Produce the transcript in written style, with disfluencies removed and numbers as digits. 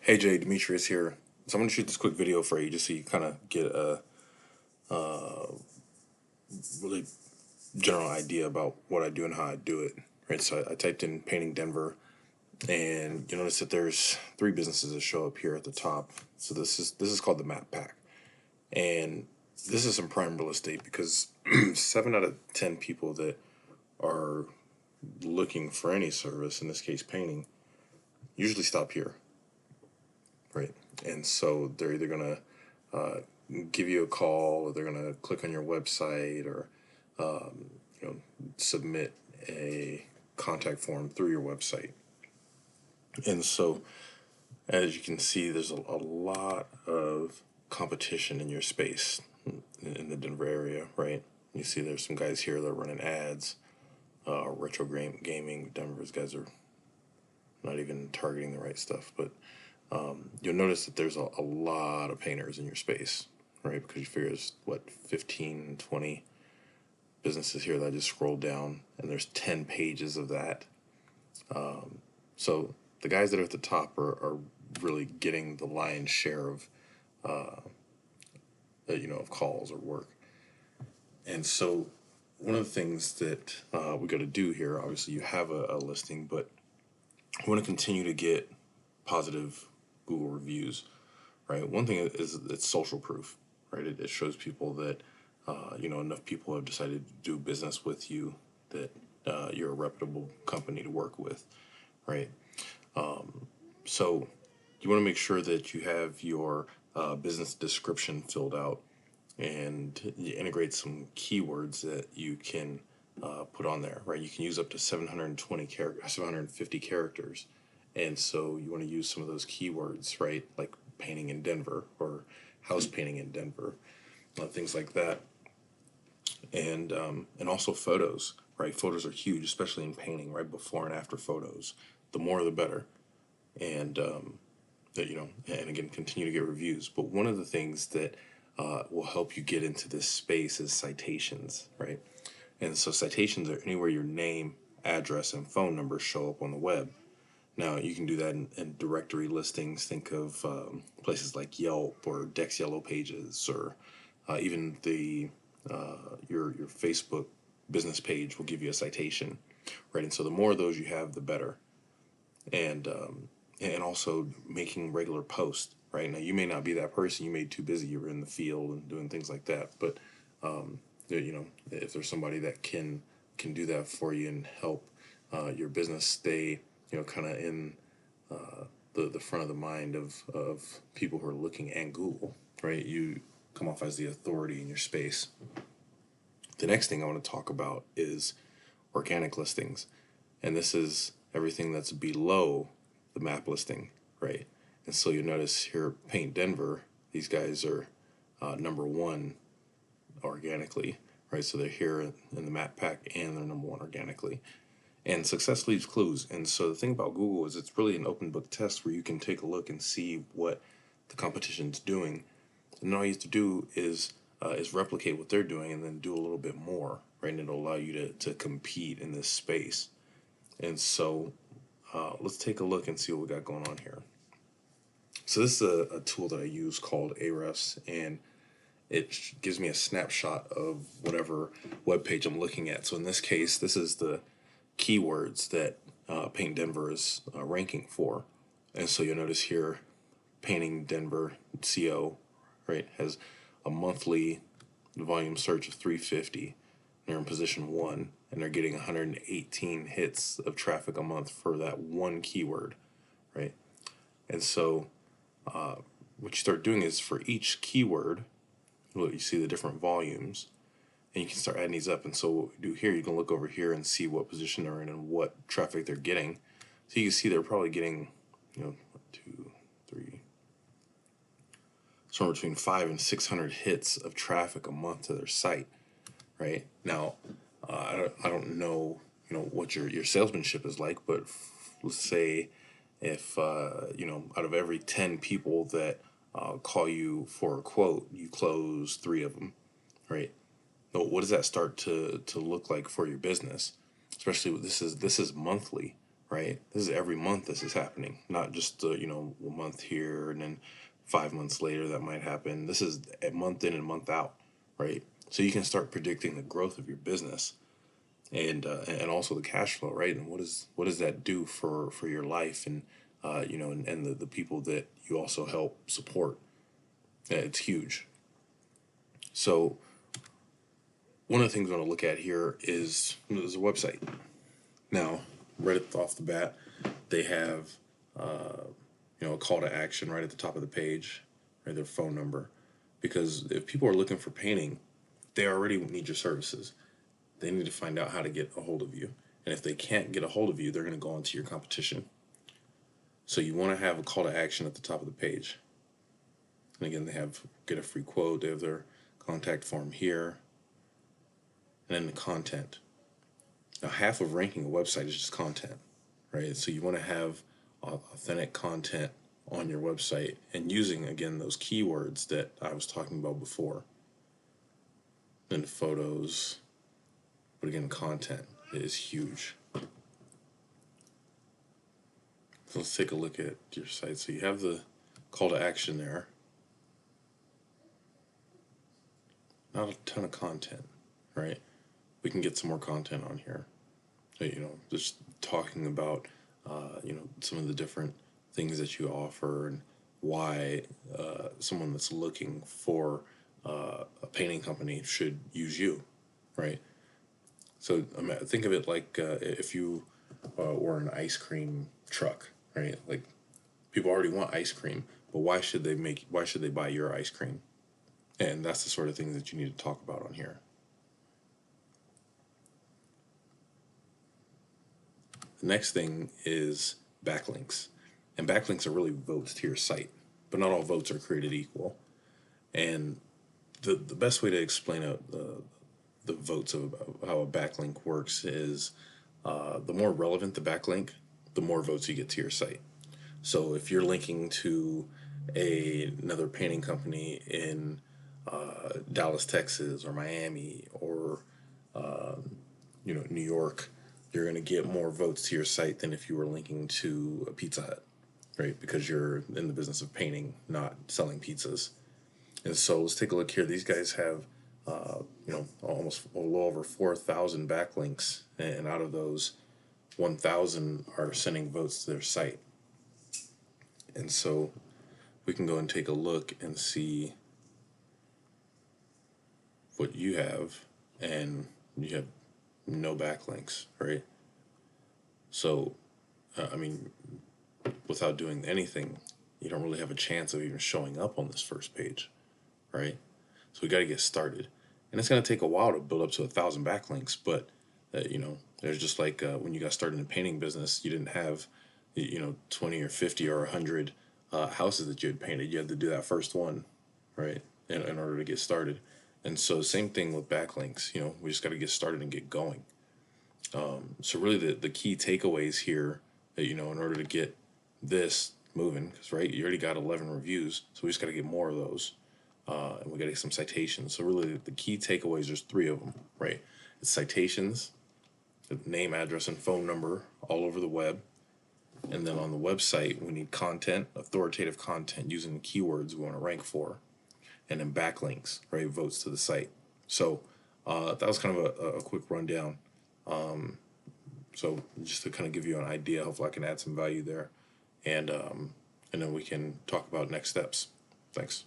Hey Jay, Demetrius here. So I'm gonna shoot this quick video for you just so you kind of get a really general idea about what I do and how I do it. Right. So I typed in painting Denver, and you notice that there's three businesses that show up here at the top. So this is called the Map Pack, and this is some prime real estate because 7 out of 10 people that are looking for any service, in this case painting, usually stop here. Right. And so they're either gonna uh, give you a call, or they're gonna click on your website, or you know, submit a contact form through your website. And so, as you can see, there's a lot of competition in your space in the Denver area, right? You see, there's some guys here that are running ads, retro gaming. Denver's guys are not even targeting the right stuff, but you'll notice that there's a lot of painters in your space, right? Because you figure there's what, 15, 20 businesses here that I just scrolled down, and there's 10 pages of that. So the guys that are at the top are really getting the lion's share of of calls or work. And so one of the things that we got to do here, obviously you have a listing, but we want to continue to get positive Google reviews, right? One thing is it's social proof, right? It shows people that enough people have decided to do business with you, that you're a reputable company to work with, right? So you want to make sure that you have your business description filled out, and you integrate some keywords that you can put on there, right? You can use up to 750 characters. And so you want to use some of those keywords, right? Like painting in Denver or house painting in Denver, things like that. And also photos, right? Photos are huge, especially in painting, right? Before and after photos. The more the better. And and again, continue to get reviews. But one of the things that will help you get into this space is citations, right? And so citations are anywhere your name, address, and phone number show up on the web. Now you can do that in directory listings. Think of places like Yelp or Dex Yellow Pages, or even your Facebook business page will give you a citation, right? And so the more of those you have, the better. And also making regular posts. Right now, you may not be that person. You may be too busy. You were in the field and doing things like that. But if there's somebody that can do that for you and help your business stay, kind of in the front of the mind of people who are looking at Google, right? You come off as the authority in your space. The next thing I want to talk about is organic listings, and this is everything that's below the map listing, right? And so you'll notice here, Paint Denver, these guys are number one organically, right? So they're here in the map pack, and they're number one organically. And success leaves clues. And so the thing about Google is it's really an open book test where you can take a look and see what the competition's doing. And all you have to do is replicate what they're doing and then do a little bit more, right? And it'll allow you to compete in this space. And so let's take a look and see what we got going on here. So this is a tool that I use called Ahrefs, and it gives me a snapshot of whatever web page I'm looking at. So in this case, this is the keywords that Paint Denver is ranking for. And so you'll notice here, Painting Denver CO, right, has a monthly volume search of 350. They're in position 1, and they're getting 118 hits of traffic a month for that one keyword, right? And so what you start doing is for each keyword, well, you see the different volumes, and you can start adding these up. And so what we do here, you can look over here and see what position they're in and what traffic they're getting. So you can see they're probably getting, 1, 2, 3, somewhere between 500 and 600 hits of traffic a month to their site, right? Now, I don't know, what your salesmanship is like, but let's say if, out of every 10 people that call you for a quote, you close 3 of them, right? Now, what does that start to look like for your business? Especially this is monthly, right? This is every month this is happening, not just a month here and then 5 months later that might happen. This is a month in and month out, right? So you can start predicting the growth of your business and also the cash flow, right? And what does that do for your life and and the people that you also help support? Yeah, it's huge. So one of the things I want to look at here is there's a website. Now, right off the bat, they have a call to action right at the top of the page, right, their phone number. Because if people are looking for painting, they already need your services. They need to find out how to get a hold of you. And if they can't get a hold of you, they're going to go into your competition. So you want to have a call to action at the top of the page. And again, they have get a free quote, they have their contact form here, and then the content. Now, half of ranking a website is just content, right? So you want to have authentic content on your website and using, again, those keywords that I was talking about before. Then photos, but again, content is huge. So let's take a look at your site. So you have the call to action there. Not a ton of content, right? We can get some more content on here. Just talking about, some of the different things that you offer and why someone that's looking for a painting company should use you, right? So think of it like if you were an ice cream truck, right? Like people already want ice cream, but why should they buy your ice cream? And that's the sort of things that you need to talk about on here. The next thing is backlinks. And backlinks are really votes to your site, but not all votes are created equal. And the best way to explain the votes of how a backlink works is the more relevant the backlink, the more votes you get to your site. So if you're linking to another painting company in Dallas, Texas, or Miami, or New York, you're going to get more votes to your site than if you were linking to a Pizza Hut, right? Because you're in the business of painting, not selling pizzas. And so let's take a look here. These guys have, almost a little over 4,000 backlinks, and out of those, 1,000 are sending votes to their site. And so we can go and take a look and see what you have, and you have no backlinks, right? So, without doing anything, you don't really have a chance of even showing up on this first page, right? So we got to get started, and it's going to take a while to build up to 1,000 backlinks. But there's just like when you got started in the painting business, you didn't have 20 or 50 or 100 houses that you had painted. You had to do that first one, right, in order to get started. And so same thing with backlinks. We just got to get started and get going. So really the key takeaways here, in order to get this moving, because right, you already got 11 reviews, so we just got to get more of those, and we got to get some citations. So really the key takeaways, there's 3 of them, right? It's citations, name, address, and phone number all over the web. And then on the website, we need content, authoritative content using the keywords we want to rank for. And then backlinks, right? Votes to the site. So that was kind of a quick rundown. So just to kind of give you an idea, hopefully I can add some value there. And then we can talk about next steps. Thanks.